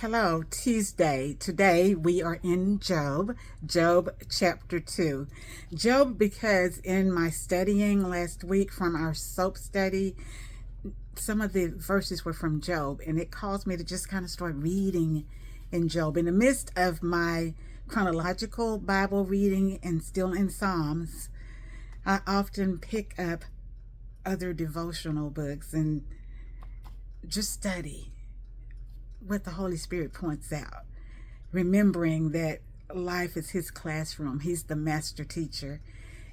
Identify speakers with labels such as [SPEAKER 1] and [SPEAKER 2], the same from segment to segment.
[SPEAKER 1] Hello, Tuesday. Today we are in Job chapter 2. Job, because in my studying last week from our SOAP study, some of the verses were from Job, and it caused me to just kind of start reading in Job. In the midst of my chronological Bible reading and still in Psalms, I often pick up other devotional books and just study what the Holy Spirit points out, remembering that life is His classroom. He's the master teacher,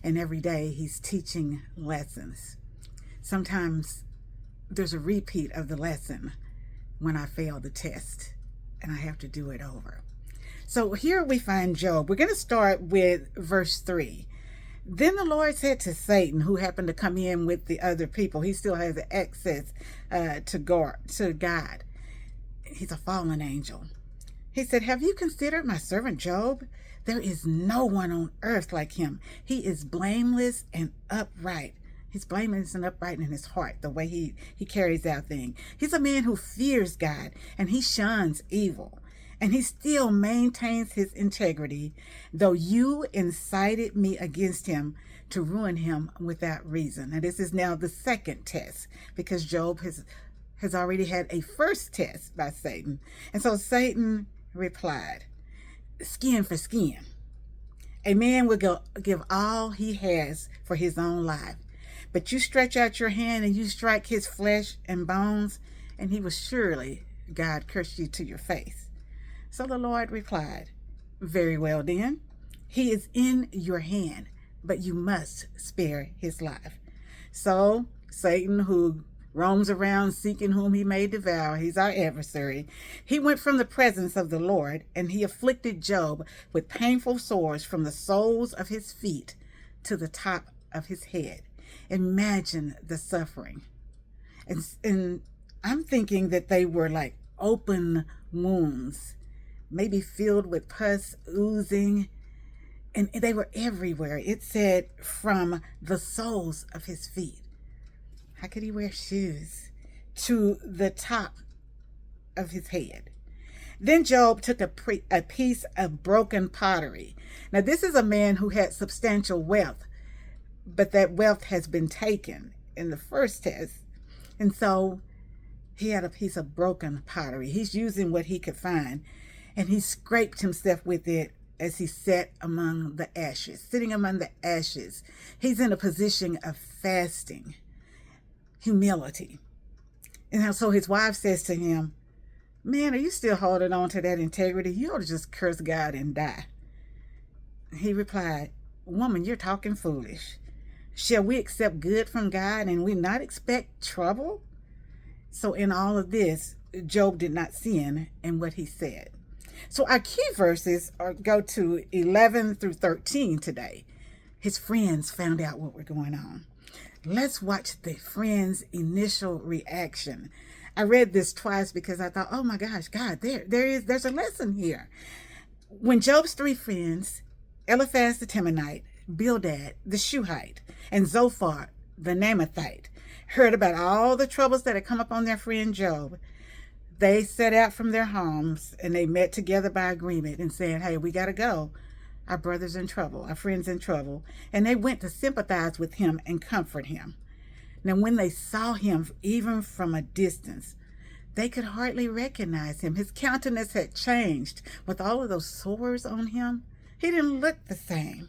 [SPEAKER 1] and every day He's teaching lessons. Sometimes there's a repeat of the lesson when I fail the test, and I have to do it over. So here we find Job. We're going to start with verse 3. Then the Lord said to Satan, who happened to come in with the other people, he still has access to God. He's a fallen angel. He said, "Have you considered my servant Job? There is no one on earth like him. He is blameless and upright." He's blameless and upright in his heart, the way he carries out things. He's a man who fears God, and he shuns evil. And he still maintains his integrity, though you incited me against him to ruin him without reason. And this is now the second test, because Job has already had a first test by Satan. And so Satan replied, "Skin for skin. A man will give all he has for his own life. But you stretch out your hand and you strike his flesh and bones, and he will surely, God, curse you to your face." So the Lord replied, "Very well then. He is in your hand, but you must spare his life." So Satan, who roams around seeking whom he may devour, he's our adversary, he went from the presence of the Lord, and he afflicted Job with painful sores from the soles of his feet to the top of his head. Imagine the suffering. And I'm thinking that they were like open wounds, maybe filled with pus oozing, and they were everywhere. It said from the soles of his feet. How could he wear shoes? To the top of his head. Then Job took a piece of broken pottery. Now, this is a man who had substantial wealth, but that wealth has been taken in the first test. And so he had a piece of broken pottery. He's using what he could find, and he scraped himself with it as he sat among the ashes. Sitting among the ashes, he's in a position of fasting, humility. And so his wife says to him, "Man, are you still holding on to that integrity? You ought to just curse God and die." He replied, "Woman, you're talking foolish. Shall we accept good from God and we not expect trouble?" So in all of this, Job did not sin in what he said. So our key verses go to 11 through 13 today. His friends found out what was going on. Let's watch the friends' initial reaction. I read this twice because I thought, oh my gosh, God, there's a lesson here. When Job's three friends, Eliphaz the Temanite, Bildad the Shuhite, and Zophar the Naamathite, heard about all the troubles that had come upon their friend Job, they set out from their homes and they met together by agreement and said, "Hey, we got to go. Our brother's in trouble, our friend's in trouble." And they went to sympathize with him and comfort him. Now, when they saw him, even from a distance, they could hardly recognize him. His countenance had changed with all of those sores on him. He didn't look the same.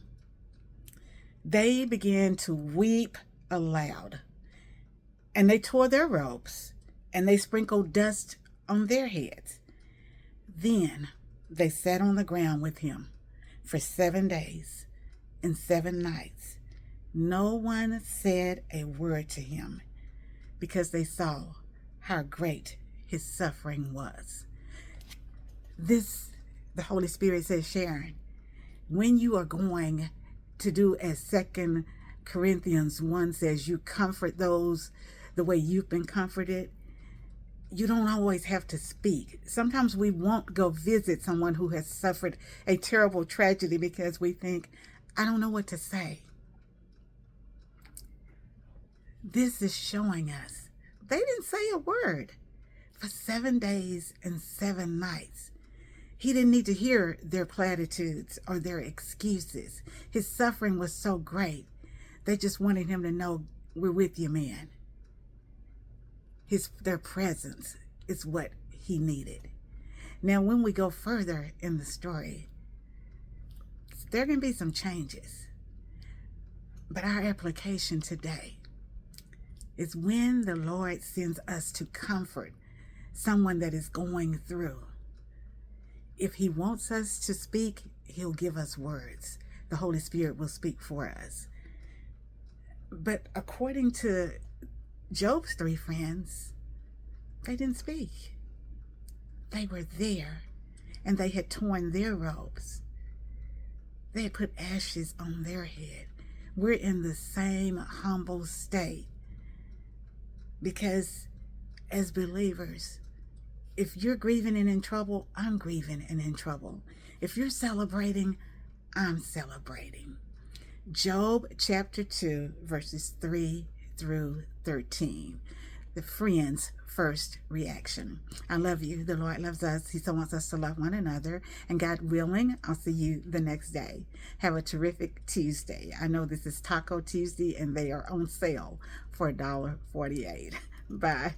[SPEAKER 1] They began to weep aloud, and they tore their robes, and they sprinkled dust on their heads. Then they sat on the ground with him for 7 days and 7 nights. No one said a word to him, because they saw how great his suffering was. This, the Holy Spirit says, Sharon, when you are going to do as 2 Corinthians 1 says, you comfort those the way you've been comforted, you don't always have to speak. Sometimes we won't go visit someone who has suffered a terrible tragedy because we think, I don't know what to say. This is showing us they didn't say a word. for 7 days and 7 nights. He didn't need to hear their platitudes or their excuses. His suffering was so great. They just wanted him to know, we're with you, man. Their presence is what he needed. Now, when we go further in the story, there are going to be some changes. But our application today is when the Lord sends us to comfort someone that is going through. If he wants us to speak, he'll give us words. The Holy Spirit will speak for us. But according to Job's 3 friends, they didn't speak. They were there, and they had torn their robes. They had put ashes on their head. We're in the same humble state because as believers, if you're grieving and in trouble, I'm grieving and in trouble. If you're celebrating, I'm celebrating. Job chapter 2, verses 3 through 13. The friends' first reaction. I love you. The Lord loves us. He still wants us to love one another. And God willing, I'll see you the next day. Have a terrific Tuesday. I know this is Taco Tuesday and they are on sale for $1.48. Bye.